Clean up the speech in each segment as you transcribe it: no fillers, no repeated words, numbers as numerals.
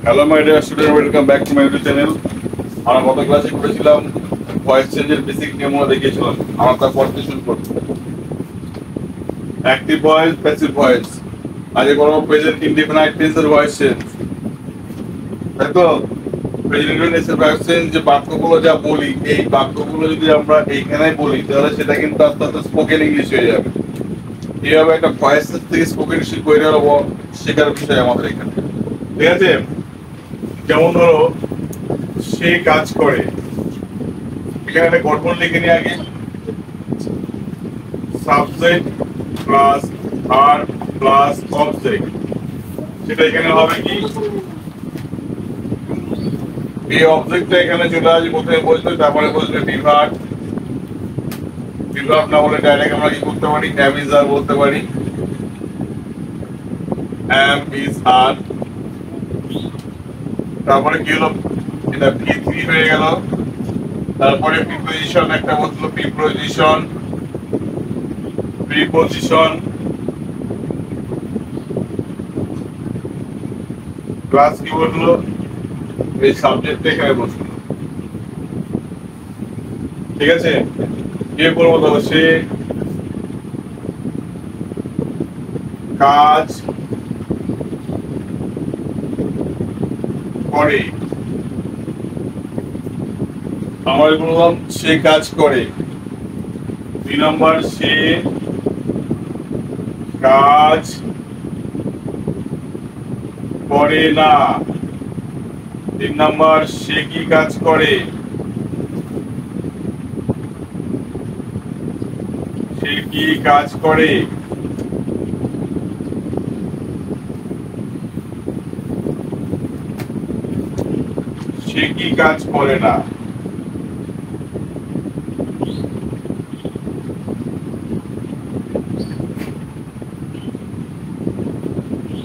Hello my dear student, welcome back to my YouTube channel. আমরা গত ক্লাসে করেছিলাম ভয়েস চেঞ্জের বেসিক নিয়মগুলো দেখিয়েছিলাম। আমরা তা পড়তে শুরু করব। Active voice, passive voice. আজকে করবো প্রেজেন্ট ইনডিফিনাইট টেন্সের ভয়েস চেঞ্জ। তাই তো প্রেজেন্ট ইনডিফিনাইট ভয়েস চেঞ্জ যে বাক্যগুলো যা বলি, এই বাক্যগুলো যদি আমরা এইখানে বলি তাহলে সেটা কিন্তু আস্তে আস্তে স্পোকেন ইংলিশ হয়ে যাবে। এইভাবে একটা ভয়েস থেকে স্পোকেন ইংলিশ করে নেবো, শেখার বিষয় আমাদের এখানে। ঠিক আছে? যেমন ধরো, সে কাজ করে, এখানে একটা গঠন লিখে নিয়ে আগে subject plus verb plus object. সেটা এখানে হবে কি, এই অবজেক্টটা এখানে চলে আসবে, প্রথমে বসবে, তারপরে বসবে বিভাগ। বিভাগ না বলে ডাইরেক্ট আমরা কি করতে পারি, অ্যাম ইজ আর বলতে পারি। অ্যাম ইজ আর, তারপরে কি হলো, এটা V3 হয়ে গেল। তারপরে প্রিপোজিশন একটা বলছিল, প্রিপোজিশন প্রিপোজিশন প্লাস কি বললো, এই সাবজেক্ট এখানে বসলো। ঠিক আছে? কি বলবো, তো সে কাজ করে, আমার বললাম সে কাজ করে। 2 নম্বর, সে কাজ করে না। 3 নম্বর, সে কি কাজ করে, সে কি কাজ করে। সে কি কাজ করে না।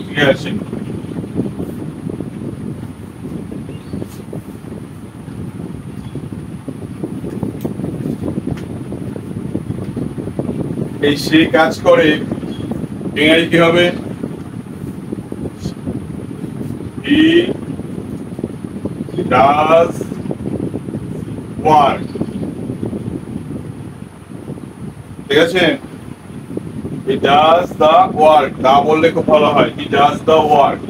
ঠিক আছে? এই সে কাজ করে ইংরেজি কি হবে, হি ডাজ ওয়ার্ক। ঠিক আছে? হি ডাজ দা ওয়ার্ক, দা বললে খুব ভালো হয়, হি ডাজ দা ওয়ার্ক।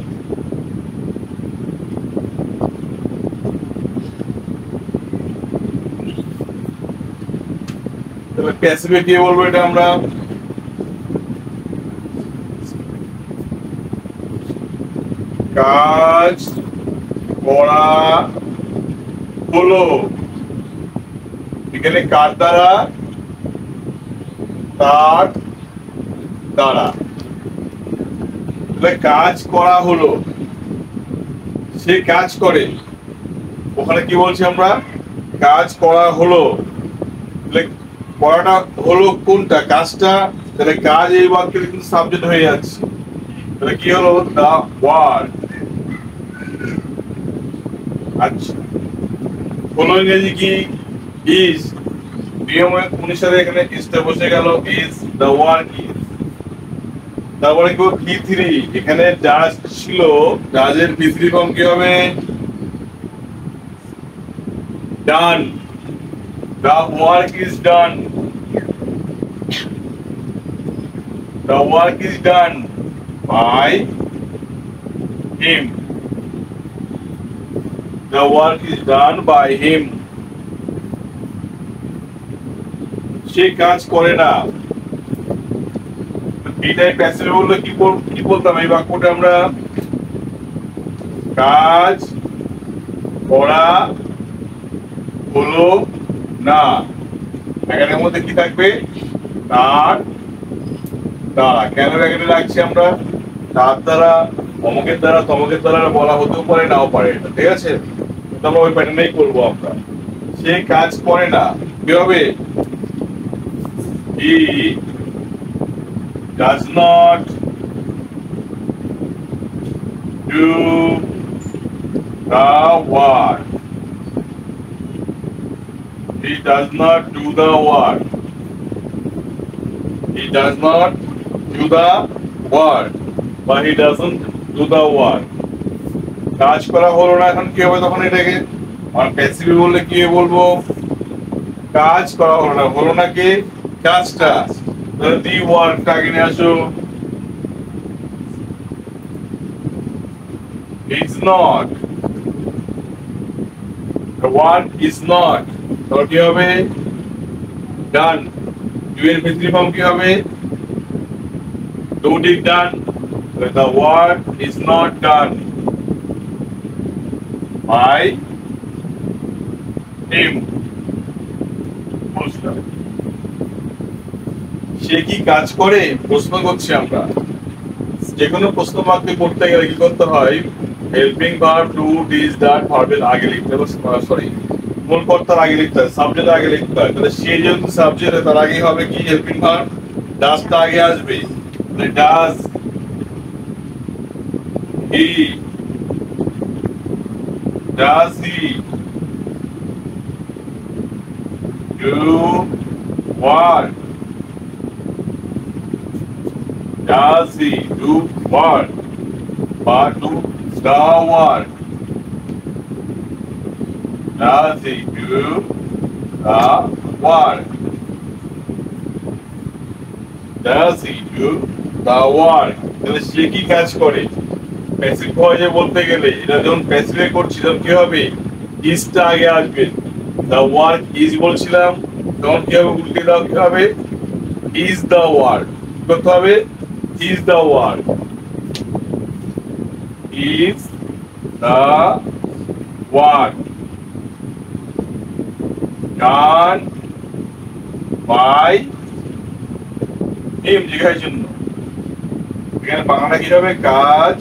তাহলে প্যাসিভে কি বলবো, এটা আমরা কাজ করা হলো। এখানে কার দ্বারা, তার দ্বারা। কাজ করা হলো, সে কাজ করে, ওখানে কি বলছি আমরা, কাজ করা হলো। করাটা হলো কোনটা, কাজটা, তাহলে কাজ এই বাক্যের কিন্তু সাবজেক্ট হয়ে যাচ্ছে। তাহলে কি হলো, দা ওয়ার্ক। আচ্ছা, হলো ইংরেজি কি, ইজ। নিয়ম অনুসারে এখানে ইজটা বসে গেল, ইজ দা ওয়ার্ক ইজ। তারপরে কি V3, এখানে ডাজ ছিল, ডাজের V3 ফর্ম কি হবে, done. The work is done. The work is done by him. The work is done by him. সে কাজ করে না। এটাই প্যাসিভ বললে কি বলতাম, এই বাক্যটা আমরা কাজ করা হলো না। এখানের মধ্যে কি থাকবে, তার দ্বারা। কেন এখানে রাখছি আমরা, তার দ্বারা, অমুকের দ্বারা, তমকের দ্বারা বলা হতেও পারে, নাও পারে। এটা ঠিক আছে? তারপর ওই প্যাটার্নেই করবো আমরা। সে কাজ করে না, কি হবে, he does not do the work. He does not do the work. He does not do the work, but he doesn't do the work. কাজ করা হলো না, এখন কি হবে তখন এটাকে? আর প্যাসিভ বললে কি বলবো? কাজ করা হলো না কি কাজটা। দি ওয়ার্কটা আগে নিয়ে আসো। It's not, the work is not, তাহলে কি হবে? done. ডু এর ভিতরি ফর্ম কি হবে? do it done. The work is not done by him. সে কি কাজ করে? প্রশ্ন করছি আমরা। যে কোনো প্রশ্ন বাক্যে করতে গেলে কি করতে হয়? Helping verb do this that ভার্বের আগে লিখতে হবে, সরি মূল কর্তার আগে লিখতে হয়, সাবজেক্টের আগে লিখতে হয়। তাহলে সে যেহেতু সাবজেক্ট, তার আগে হবে কি হেল্পিং ভার্ব, ডাজটা আগে আসবে। Does he, does he do work, does he do work বা do the work? Does he do the work? Does he do the work? তাহলে সে কি কাজ করে? প্যাসিভ ভয়েসে বলতে গেলে এটা যখন প্যাসিভে করছি তখন কি হবে? ইজটা আগে আসবে। the work is বলছিলাম, তখন কি হবে? উল্টে দাও, কি হবে? is the work করতে হবে। is the work, is the work done by him? জিজ্ঞাসার জন্য এখানে বাংলা কি হবে? কাজ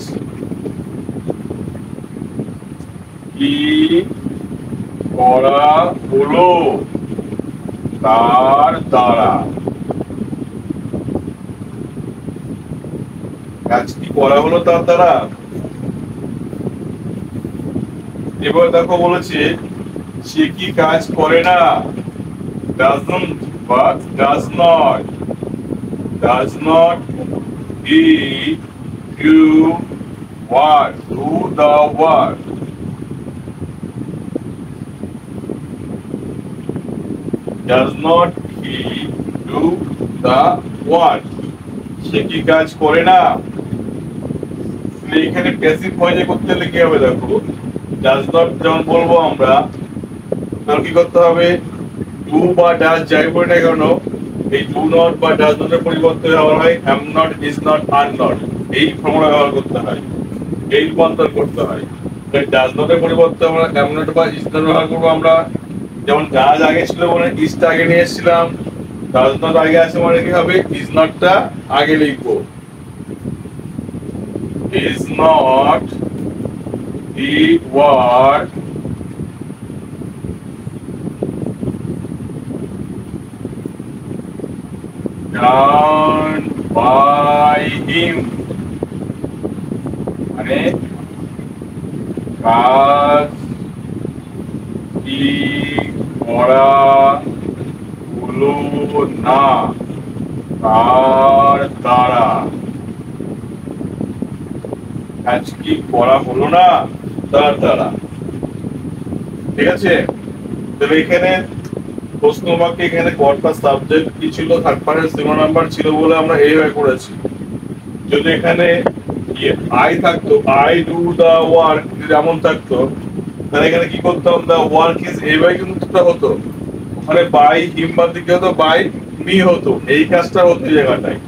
কি করা হলো তার দ্বারা। কাজ কি করা হলো তার দ্বারা। এবার দেখো বলেছে সে কি কাজ করে না? doesn't বা does not, does not he do what? Do the work. Does not he do the work? সে কি কাজ করে না? এখানে প্যাসিভ ভয়েসে করতে হলে কি হবে? দেখো ডাজ নট যখন বলবো আমরা, তখন কি করতে হবে? ডু বা ডাজ যাই বলি না কেন, এই ডু নট বা ডাজ নট এর পরিবর্তে ব্যবহার হয় am not, is not, are not. এই ফর্মুলা ব্যবহার করতে হয়, এই রূপান্তর করতে হয়। ডাজ নট এর পরিবর্তে আমরা অ্যাম নট বা ইজ নট ব্যবহার করবো। আমরা যেমন ডাজ আগে ছিল মানে ইজটা আগে নিয়ে এসেছিলাম, ডাজ নট আগে আছে মানে কি হবে? ইজ নটটা আগে লিখবো। is not the work done by him, মানে কাজ কি করা হলো না তার দ্বারা। কাজ কি করা হলো না তার দ্বারা। ঠিক আছে? তবে এখানে প্রশ্ন বাক্যে এখানে কর্তা সাবজেক্ট কি ছিল? থার্ড পার্সন সিঙ্গুলার নাম্বার ছিল বলে আমরা এইভাবে করেছি। যদি এখানে আই থাকতো, আই ডু দা ওয়ার্ক, যদি এমন থাকতো তাহলে এখানে কি করতাম? দা ওয়ার্ক ইজ এইভাবে কিন্তু হতো। ওখানে বাই হিম বাদ দিকে হতো বাই মি হতো, এই কাজটা হতো এই জায়গাটায়।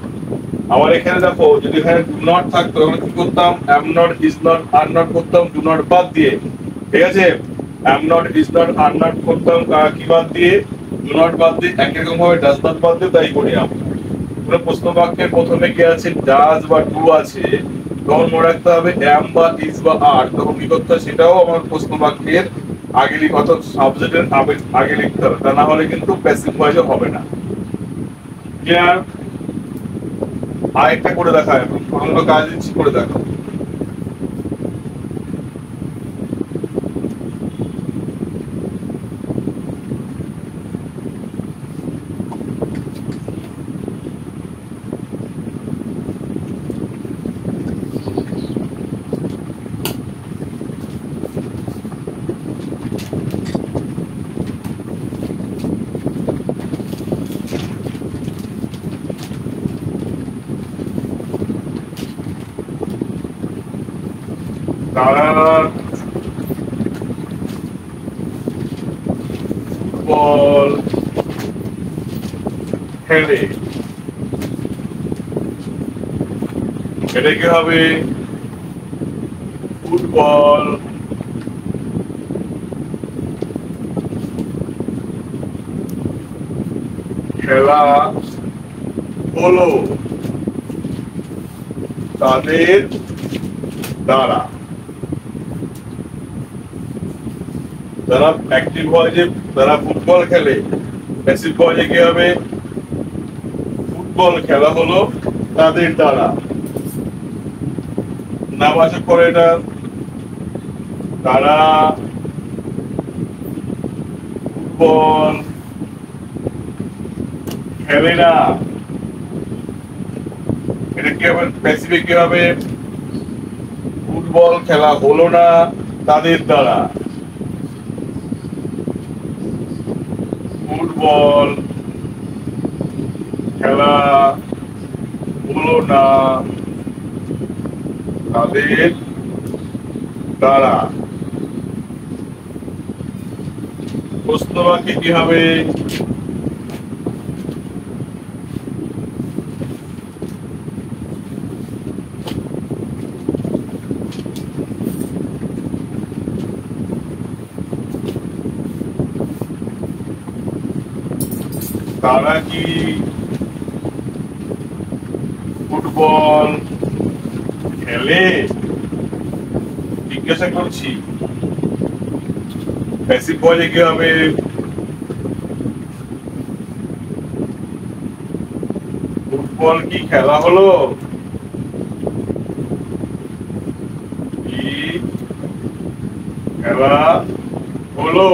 আবার এখানে দেখো যদি এখানে ডু নট থাকতো তাহলে কি করতাম? Am not, is not, are not করতাম ডু নট বাদ দিয়ে। ঠিক আছে? Am not, is not, are not করতাম কি বাদ দিয়ে? ডু নট বাদ দিয়ে। একই রকম ভাবে ডাজ নট বাদ দিয়ে তাই করি আমরা। কোনো প্রশ্ন বাক্যের প্রথমে কি আছে? ডাজ বা ডু আছে, তখন মনে রাখতে হবে অ্যাম বা ইজ বা আর, তখন কি করতে হয়? সেটাও আমার প্রশ্ন বাক্যের আগে লিখতে, অর্থাৎ সাবজেক্টের আগে লিখতে হবে, তা না হলে কিন্তু প্যাসিভ ভয়েসে হবে না। ক্লিয়ার? আরেকটা করে দেখা, এখন অন্য কাজ দিচ্ছি, করে দেখো। তারা ফুটবল খেলে, এটা কি হবে? ফুটবল খেলা হলো তাদের দ্বারা। যারা অ্যাক্টিভ হয়, যে যারা ফুটবল খেলে, প্যাসিভ হয় কি হবে? ফুটবল খেলা হলো তাদের দ্বারা। নাবাচক করে এটা, তারা ফুটবল খেলে না। এটা কি হবে? প্যাসিফিক কি হবে? ফুটবল খেলা হলো না তাদের দ্বারা। ফুটবল খেলা হলো না তাদের দ্বারা। প্রশ্ন বাক্যে কি হবে? তারা কি ফুটবল খেলে? জিজ্ঞাসা করছি। প্যাসিভ বলে কি হবে? ফুটবল কি খেলা হলো? কি খেলা হলো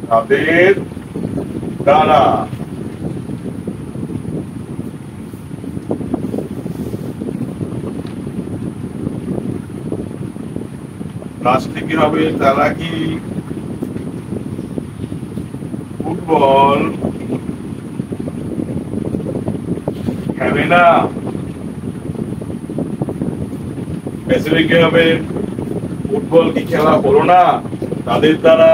তাদের দ্বারা। লাস্টে কি হবে? তারা কি ফুটবল খেলে না? প্যাসিভে কি হবে? ফুটবল কি খেলা হলো না তাদের দ্বারা।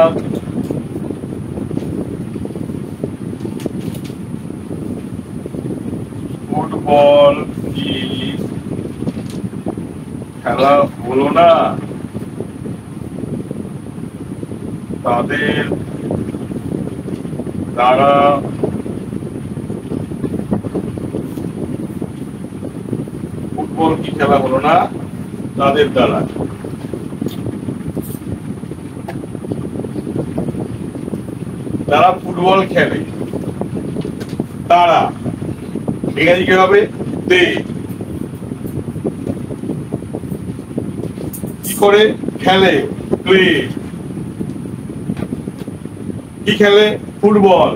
ফুটবল কি খেলা হলো না তাদের দ্বারা। ফুটবল কি খেলা হলো না তাদের দ্বারা। তারা ফুটবল খেলে, তারা ইংরেজি কি হবে? দে। কি করে খেলে? প্লে। কি খেলে? ফুটবল।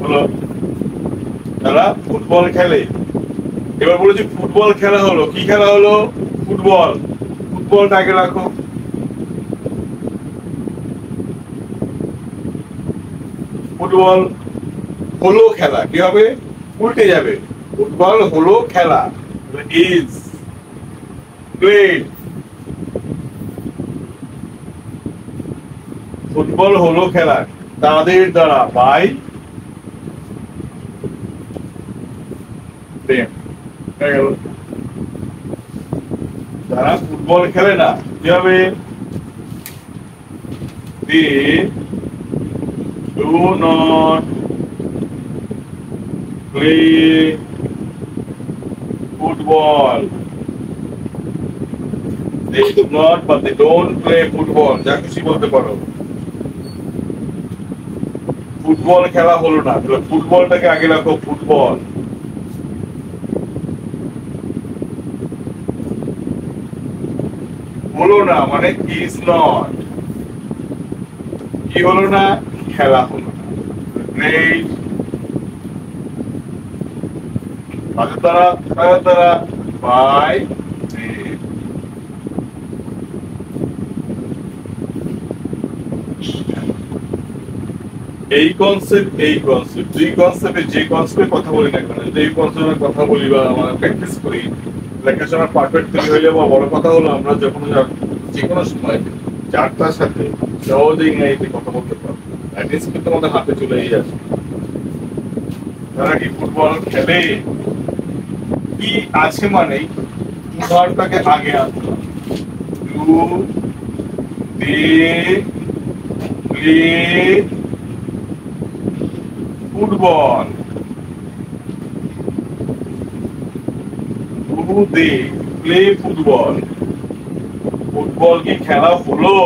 হলো, তারা ফুটবল খেলে। এবার বলেছি ফুটবল খেলা হলো। কি খেলা হলো? ফুটবল। ফুটবলটাকে রাখো। ফুটবল হলো খেলা, কি হবে? উল্টে যাবে। ফুটবল হলো খেলা, ইজ প্লেড। ফুটবল হলো খেলা তাদের দ্বারা, বাই দেম। যারা ফুটবল খেলে না, কি হবে? They do not play football. They do not, but they don't play football. যা খুশি বলতে পারো। ফুটবল খেলা হলো না, ফুটবলটাকে আগে রাখো। ফুটবল হলো না মানে ইজ নট। কি হলো না? খেলা হলো না। প্লেড তাদের দ্বারা, তাদের দ্বারা বাই। এই কনসেপ্ট দুই কনসেপ্টে যে কনসেপ্টে কথা বলি না কেন, যদি এই কনসেপ্টের কথা বলি বা আমরা প্র্যাকটিস করি, লেখার পারফেক্ট তৈরি হয়ে যাবো। বড় কথা হলো আমরা যখন যে কোনো সময় চারটার সাথে সহজেই ইংরেজিতে কথা বলতে পারবো, অ্যাটলিস্ট কিন্তু আমাদের হাতে চলেই আসে। তারা কি ফুটবল খেলে, কি আছে মানেই উদাহরণটাকে আগে আনতে ফুটবল, ফুটবল ফুটবল কি খেলা হলো?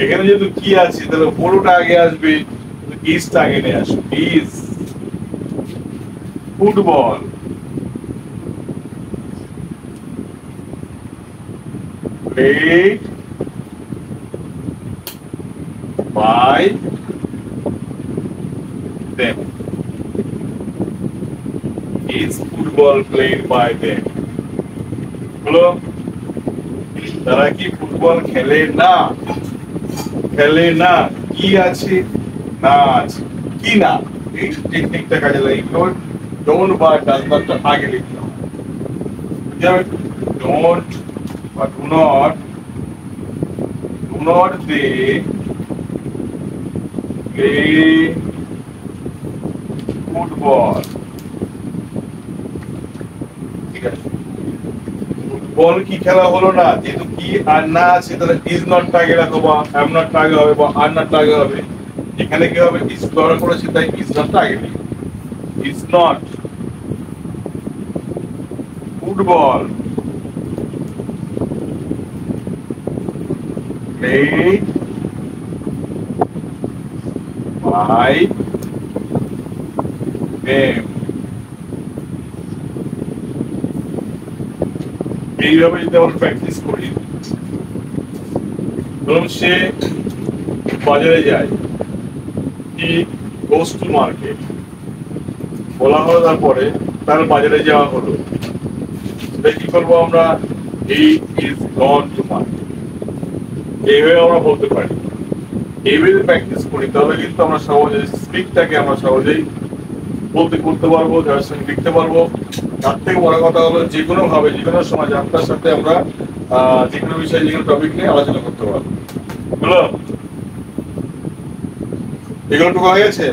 এখানে যেহেতু কি আছে তাহলে হলোটা আগে আসবে, ইসটা আগে নিয়ে আসবে। ইস football played by them. Is football played by them? হলো, তারা কি ফুটবল খেলে না? খেলে না। কি আছে? না আছে। কি না? এই টেকনিকটা কাজে লাগিয়ে ডোন্ট বা ডাজ নটটা আগে লিখতে হবে। ডোন্ট বা do not they play football. ঠিক আছে, ফুটবল কি খেলা হলো না, যেহেতু কি আর না আছে তাহলে ইজ নট আগে রাখো বা এম নট আগে হবে বা আর নট আগে হবে। এখানে কি হবে, ইজ ব্যবহার করেছে তাই ইজ নট আগে লিখবে। Is not football played by them. এইভাবে যদি আমরা প্র্যাকটিস করি, ধরুন সে বাজারে যায়, কি গোস টু মার্কেট বলা হলো, তারপরে তার বাজারে যাওয়া হলো, সেটা কি করবো আমরা, he is gone to market, এইভাবে আমরা বলতে পারি। এইভাবে প্র্যাকটিস করি তাহলে কিন্তু আমরা সহজে স্পিকটাকে আমরা সহজেই করতে পারবো, যার সঙ্গে লিখতে পারবো। তার থেকে বড় কথা হলো যে কোনো ভাবে যে কোনো সময় যাত্রার সাথে আমরা যে কোনো বিষয়ে যে কোনো টপিক নিয়ে আলোচনা করতে পারবো। হলো, এগুলো টুকু হয়ে গেছে।